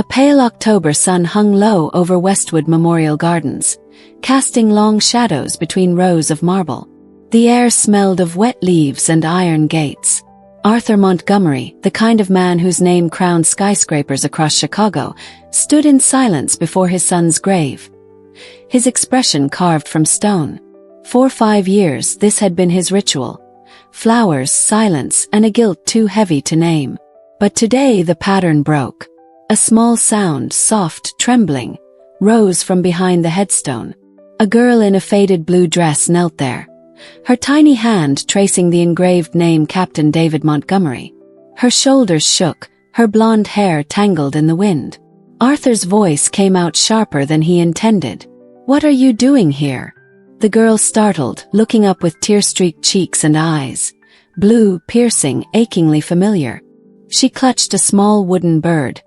A pale October sun hung low over Westwood Memorial Gardens, casting long shadows between rows of marble. The air smelled of wet leaves and iron gates. Arthur Montgomery, the kind of man whose name crowned skyscrapers across Chicago, stood in silence before his son's grave, his expression carved from stone. For 5 years this had been his ritual: flowers, silence, and a guilt too heavy to name. But today the pattern broke. A small sound, soft, trembling, rose from behind the headstone. A girl in a faded blue dress knelt there, her tiny hand tracing the engraved name Captain David Montgomery. Her shoulders shook, her blonde hair tangled in the wind. Arthur's voice came out sharper than he intended. "What are you doing here?" The girl startled, looking up with tear-streaked cheeks and eyes. Blue, piercing, achingly familiar. She clutched a small wooden bird,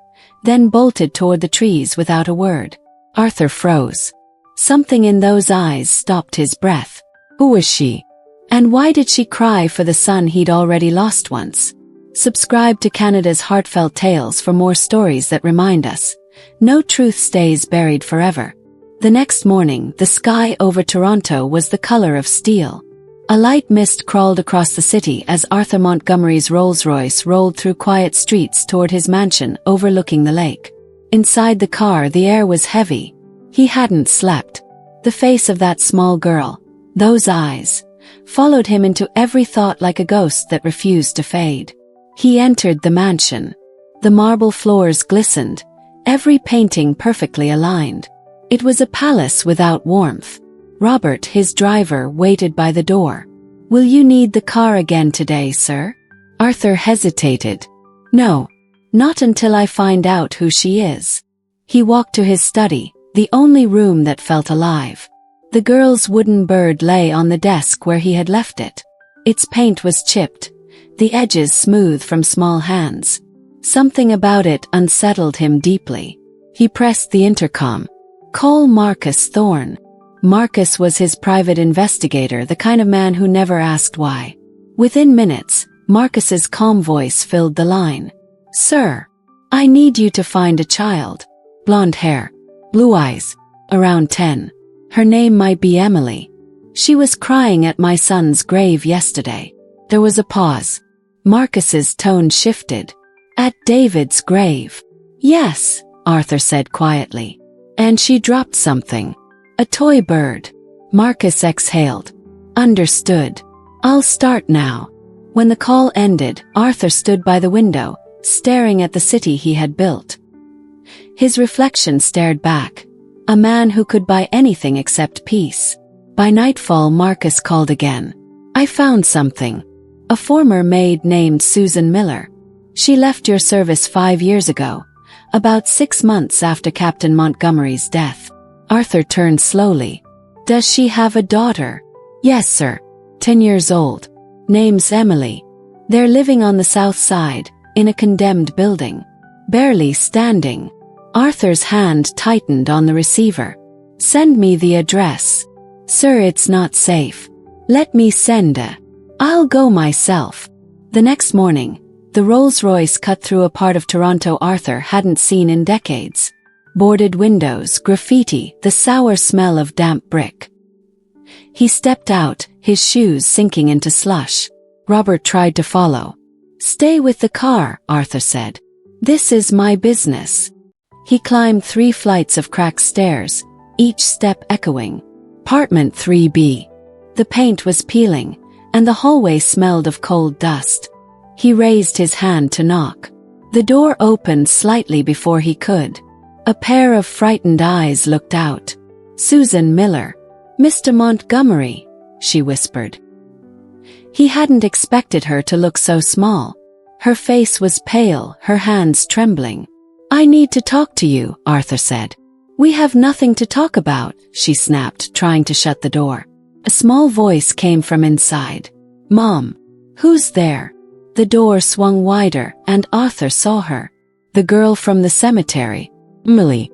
then bolted toward the trees without a word. Arthur froze. Something in those eyes stopped his breath. Who was she? And why did she cry for the son he'd already lost once? Subscribe to Canada's Heartfelt Tales for more stories that remind us, no truth stays buried forever. The next morning, the sky over Toronto was the color of steel. A light mist crawled across the city as Arthur Montgomery's Rolls-Royce rolled through quiet streets toward his mansion overlooking the lake. Inside the car, the air was heavy. He hadn't slept. The face of that small girl, those eyes, followed him into every thought like a ghost that refused to fade. He entered the mansion. The marble floors glistened, every painting perfectly aligned. It was a palace without warmth. Robert, his driver, waited by the door. "Will you need the car again today, sir?" Arthur hesitated. "No, not until I find out who she is." He walked to his study, the only room that felt alive. The girl's wooden bird lay on the desk where he had left it. Its paint was chipped, the edges smooth from small hands. Something about it unsettled him deeply. He pressed the intercom. "Call Marcus Thorne." Marcus was his private investigator, the kind of man who never asked why. Within minutes, Marcus's calm voice filled the line. "Sir, I need you to find a child. Blonde hair, blue eyes, around 10. Her name might be Emily. She was crying at my son's grave yesterday." There was a pause. Marcus's tone shifted. "At David's grave?" "Yes," Arthur said quietly. "And she dropped something. A toy bird." Marcus exhaled. "Understood. I'll start now." When the call ended, Arthur stood by the window, staring at the city he had built. His reflection stared back. A man who could buy anything except peace. By nightfall, Marcus called again. "I found something. A former maid named Susan Miller. She left your service 5 years ago, about 6 months after Captain Montgomery's death." Arthur turned slowly. "Does she have a daughter?" "Yes, sir. 10 years old. Name's Emily. They're living on the south side, in a condemned building. Barely standing." Arthur's hand tightened on the receiver. "Send me the address." "Sir, it's not safe." "Let me send a. I'll go myself." The next morning, the Rolls-Royce cut through a part of Toronto Arthur hadn't seen in decades. Boarded windows, graffiti, the sour smell of damp brick. He stepped out, his shoes sinking into slush. Robert tried to follow. "Stay with the car," Arthur said. "This is my business." He climbed 3 flights of cracked stairs, each step echoing. Apartment 3B. The paint was peeling, and the hallway smelled of cold dust. He raised his hand to knock. The door opened slightly before he could. A pair of frightened eyes looked out. "Susan Miller." "Mr. Montgomery," she whispered. He hadn't expected her to look so small. Her face was pale, her hands trembling. "I need to talk to you," Arthur said. "We have nothing to talk about," she snapped, trying to shut the door. A small voice came from inside. "Mom, who's there?" The door swung wider, and Arthur saw her. The girl from the cemetery. "Emily."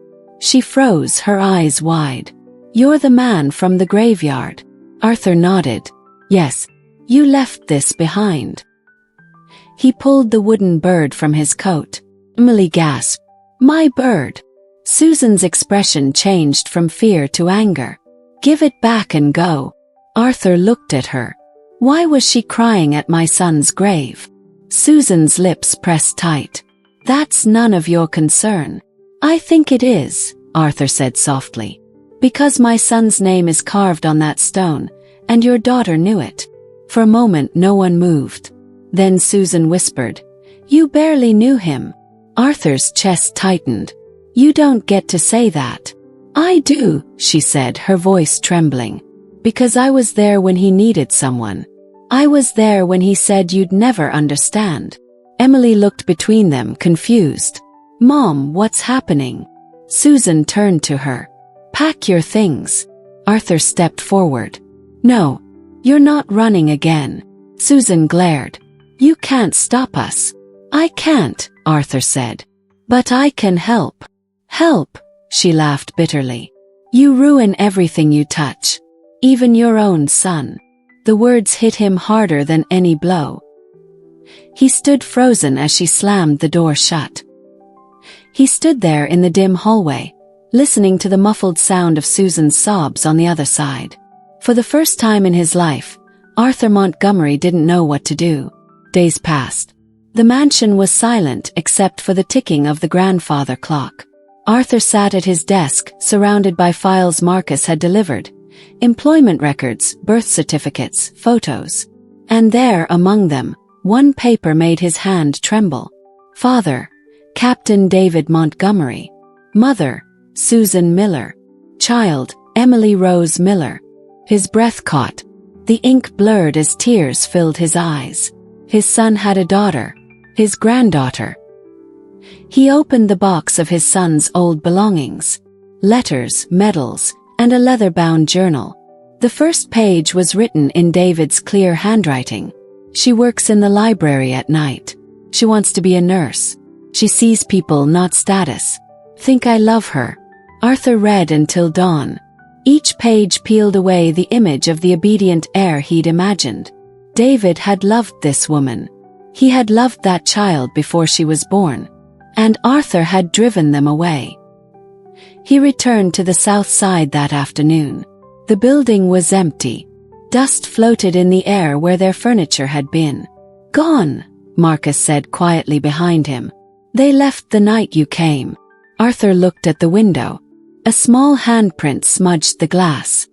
She froze, her eyes wide. "You're the man from the graveyard." Arthur nodded. "Yes, you left this behind." He pulled the wooden bird from his coat. Emily gasped. My bird. Susan's expression changed from fear to anger. Give it back and go. Arthur looked at her. Why was she crying at my son's grave? Susan's lips pressed tight. That's none of your concern. I think it is, Arthur said softly. Because my son's name is carved on that stone, and your daughter knew it. For a moment no one moved. Then Susan whispered, You barely knew him. Arthur's chest tightened. You don't get to say that. I do, she said, her voice trembling. Because I was there when he needed someone. I was there when he said you'd never understand. Emily looked between them, confused. Mom, what's happening? Susan turned to her. Pack your things. Arthur stepped forward. No. You're not running again. Susan glared. You can't stop us. I can't, Arthur said. But I can help. Help, she laughed bitterly. You ruin everything you touch. Even your own son. The words hit him harder than any blow. He stood frozen as she slammed the door shut. He stood there in the dim hallway, listening to the muffled sound of Susan's sobs on the other side. For the first time in his life, Arthur Montgomery didn't know what to do. Days passed. The mansion was silent except for the ticking of the grandfather clock. Arthur sat at his desk, surrounded by files Marcus had delivered. Employment records, birth certificates, photos. And there, among them, one paper made his hand tremble. Father, Captain David Montgomery. Mother, Susan Miller. Child, Emily Rose Miller. His breath caught. The ink blurred as tears filled his eyes. His son had a daughter. His granddaughter. He opened the box of his son's old belongings. Letters, medals, and a leather-bound journal. The first page was written in David's clear handwriting. She works in the library at night. She wants to be a nurse. She sees people, not status. Think I love her. Arthur read until dawn. Each page peeled away the image of the obedient heir he'd imagined. David had loved this woman. He had loved that child before she was born. And Arthur had driven them away. He returned to the south side that afternoon. The building was empty. Dust floated in the air where their furniture had been. Gone, Marcus said quietly behind him. They left the night you came. Arthur looked at the window. A small handprint smudged the glass.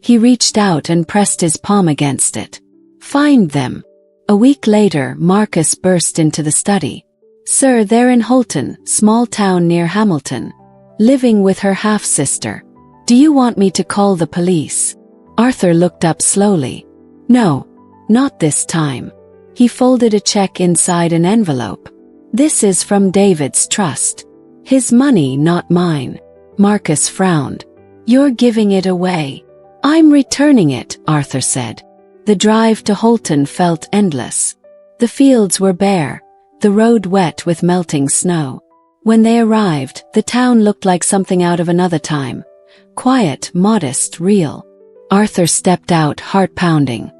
He reached out and pressed his palm against it. Find them. A week later, Marcus burst into the study. Sir, they're in Holton, small town near Hamilton. Living with her half-sister. Do you want me to call the police? Arthur looked up slowly. No, not this time. He folded a check inside an envelope. This is from David's trust. His money, not mine. Marcus frowned. You're giving it away. I'm returning it, Arthur said. The drive to Holton felt endless. The fields were bare, the road wet with melting snow. When they arrived, the town looked like something out of another time. Quiet, modest, real. Arthur stepped out, heart pounding.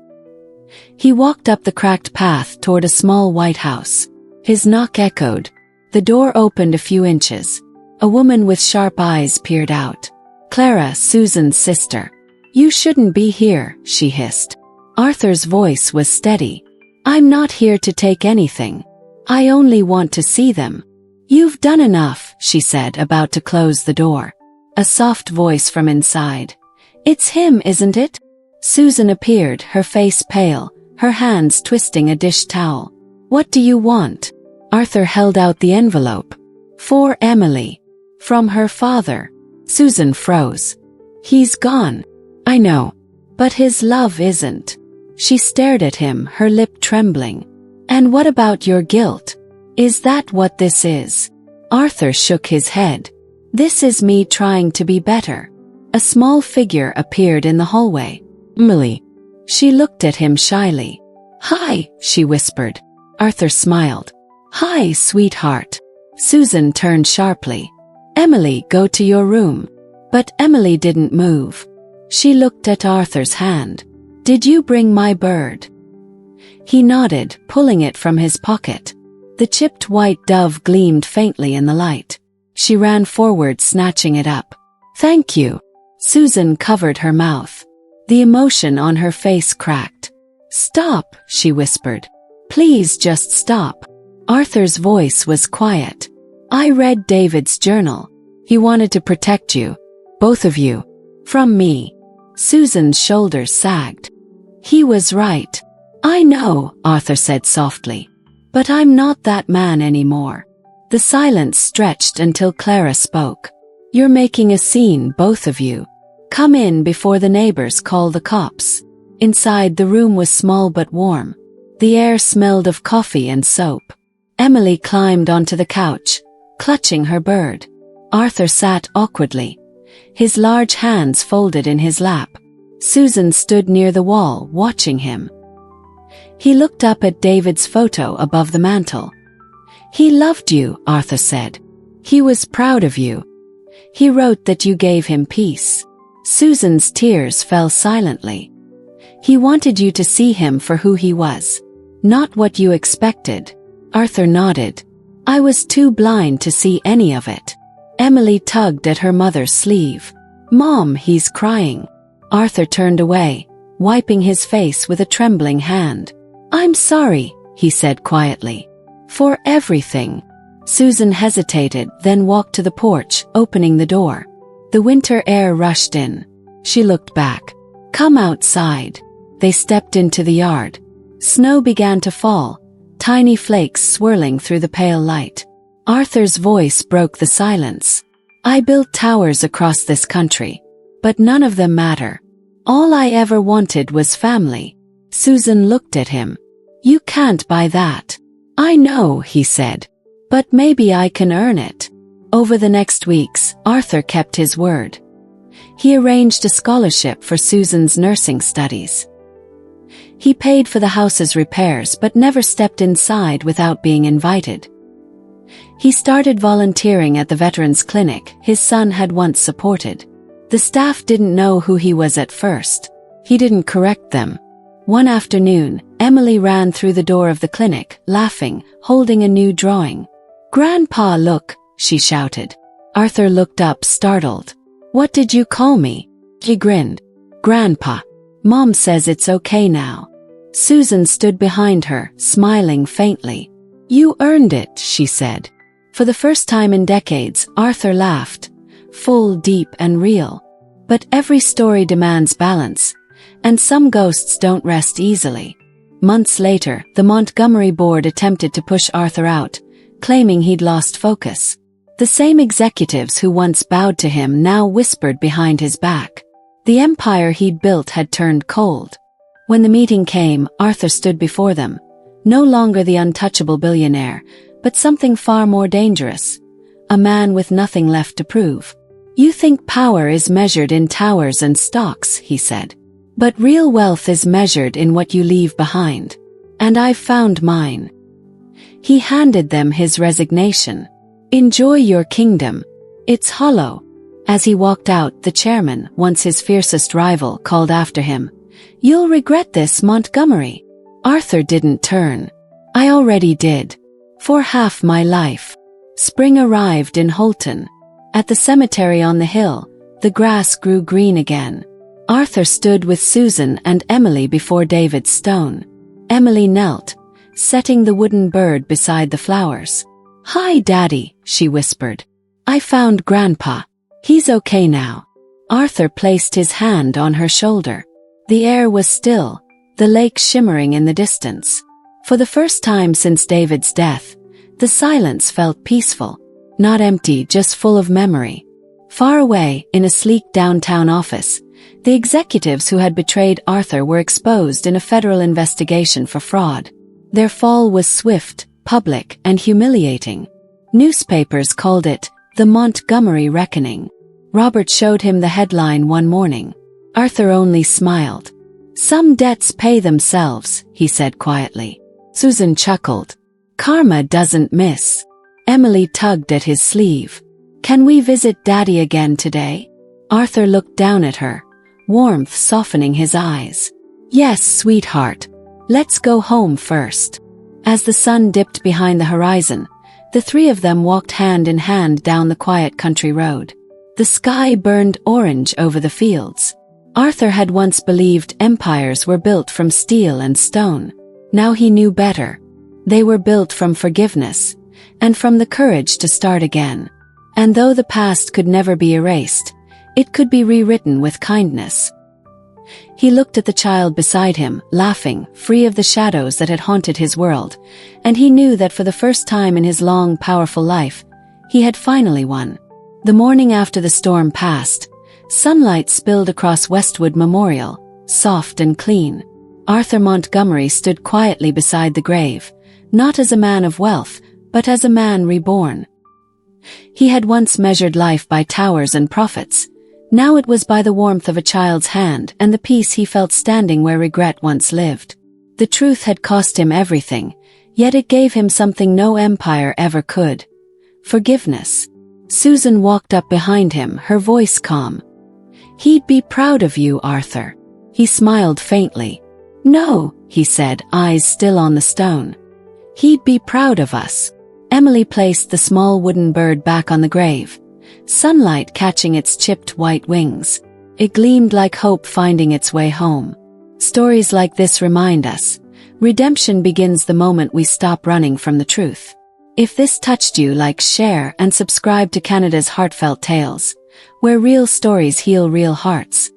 He walked up the cracked path toward a small white house. His knock echoed. The door opened a few inches. A woman with sharp eyes peered out. Clara, Susan's sister. You shouldn't be here, she hissed. Arthur's voice was steady. I'm not here to take anything. I only want to see them. You've done enough, she said, about to close the door. A soft voice from inside. It's him, isn't it? Susan appeared, her face pale, her hands twisting a dish towel. What do you want? Arthur held out the envelope. For Emily. From her father. Susan froze. He's gone. I know. But his love isn't. She stared at him, her lip trembling. And what about your guilt? Is that what this is? Arthur shook his head. This is me trying to be better. A small figure appeared in the hallway. Emily. She looked at him shyly. Hi, she whispered. Arthur smiled. Hi, sweetheart. Susan turned sharply. Emily, go to your room. But Emily didn't move. She looked at Arthur's hand. Did you bring my bird? He nodded, pulling it from his pocket. The chipped white dove gleamed faintly in the light. She ran forward, snatching it up. "Thank you." Susan covered her mouth. The emotion on her face cracked. "Stop," she whispered. "Please just stop." Arthur's voice was quiet. "I read David's journal. He wanted to protect you. Both of you. From me." Susan's shoulders sagged. "He was right." "I know," Arthur said softly. "But I'm not that man anymore." The silence stretched until Clara spoke. "You're making a scene, both of you. Come in before the neighbors call the cops." Inside, the room was small but warm. The air smelled of coffee and soap. Emily climbed onto the couch, clutching her bird. Arthur sat awkwardly, his large hands folded in his lap. Susan stood near the wall, watching him. He looked up at David's photo above the mantel. "He loved you," Arthur said. "He was proud of you. He wrote that you gave him peace." Susan's tears fell silently. "He wanted you to see him for who he was, not what you expected." Arthur nodded. "I was too blind to see any of it." Emily tugged at her mother's sleeve. "Mom, he's crying." Arthur turned away, wiping his face with a trembling hand. "I'm sorry," he said quietly. "For everything." Susan hesitated, then walked to the porch, opening the door. The winter air rushed in. She looked back. "Come outside." They stepped into the yard. Snow began to fall, tiny flakes swirling through the pale light. Arthur's voice broke the silence. "I built towers across this country, but none of them matter. All I ever wanted was family." Susan looked at him. "You can't buy that." "I know," he said. "But maybe I can earn it." Over the next weeks, Arthur kept his word. He arranged a scholarship for Susan's nursing studies. He paid for the house's repairs but never stepped inside without being invited. He started volunteering at the veterans clinic his son had once supported. The staff didn't know who he was at first. He didn't correct them. One afternoon, Emily ran through the door of the clinic, laughing, holding a new drawing. "Grandpa, look," she shouted. Arthur looked up, startled. "What did you call me?" He grinned. "Grandpa. Mom says it's okay now." Susan stood behind her, smiling faintly. "You earned it," she said. For the first time in decades, Arthur laughed, full, deep, and real. But every story demands balance, and some ghosts don't rest easily. Months later, the Montgomery board attempted to push Arthur out, claiming he'd lost focus. The same executives who once bowed to him now whispered behind his back. The empire he'd built had turned cold. When the meeting came, Arthur stood before them, no longer the untouchable billionaire, but something far more dangerous, a man with nothing left to prove. "You think power is measured in towers and stocks," he said. "But real wealth is measured in what you leave behind. And I've found mine." He handed them his resignation. "Enjoy your kingdom. It's hollow." As he walked out, the chairman, once his fiercest rival, called after him, "You'll regret this, Montgomery." Arthur didn't turn. "I already did. For half my life." Spring arrived in Holton. At the cemetery on the hill, the grass grew green again. Arthur stood with Susan and Emily before David's stone. Emily knelt, setting the wooden bird beside the flowers. "Hi, Daddy," she whispered. "I found Grandpa. He's okay now." Arthur placed his hand on her shoulder. The air was still, the lake shimmering in the distance. For the first time since David's death, the silence felt peaceful, not empty, just full of memory. Far away, in a sleek downtown office, the executives who had betrayed Arthur were exposed in a federal investigation for fraud. Their fall was swift, public, and humiliating. Newspapers called it the Montgomery Reckoning. Robert showed him the headline one morning. Arthur only smiled. "Some debts pay themselves," he said quietly. Susan chuckled. "Karma doesn't miss." Emily tugged at his sleeve. "Can we visit Daddy again today?" Arthur looked down at her, warmth softening his eyes. "Yes, sweetheart. Let's go home first." As the sun dipped behind the horizon, The three of them walked hand in hand down the quiet country road. The sky burned orange over the fields. Arthur had once believed empires were built from steel and stone. Now he knew better. They were built from forgiveness, and from the courage to start again. And though the past could never be erased, it could be rewritten with kindness. He looked at the child beside him, laughing, free of the shadows that had haunted his world, and he knew that for the first time in his long, powerful life, he had finally won. The morning after the storm passed, sunlight spilled across Westwood Memorial, soft and clean. Arthur Montgomery stood quietly beside the grave, not as a man of wealth, but as a man reborn. He had once measured life by towers and profits. Now it was by the warmth of a child's hand and the peace he felt standing where regret once lived. The truth had cost him everything, yet it gave him something no empire ever could: forgiveness. Susan walked up behind him, her voice calm. "He'd be proud of you, Arthur." He smiled faintly. "No," he said, eyes still on the stone. "He'd be proud of us." Emily placed the small wooden bird back on the grave, sunlight catching its chipped white wings. It gleamed like hope finding its way home. Stories like this remind us, redemption begins the moment we stop running from the truth. If this touched you, like, share, and subscribe to Canada's Heartfelt Tales, where real stories heal real hearts.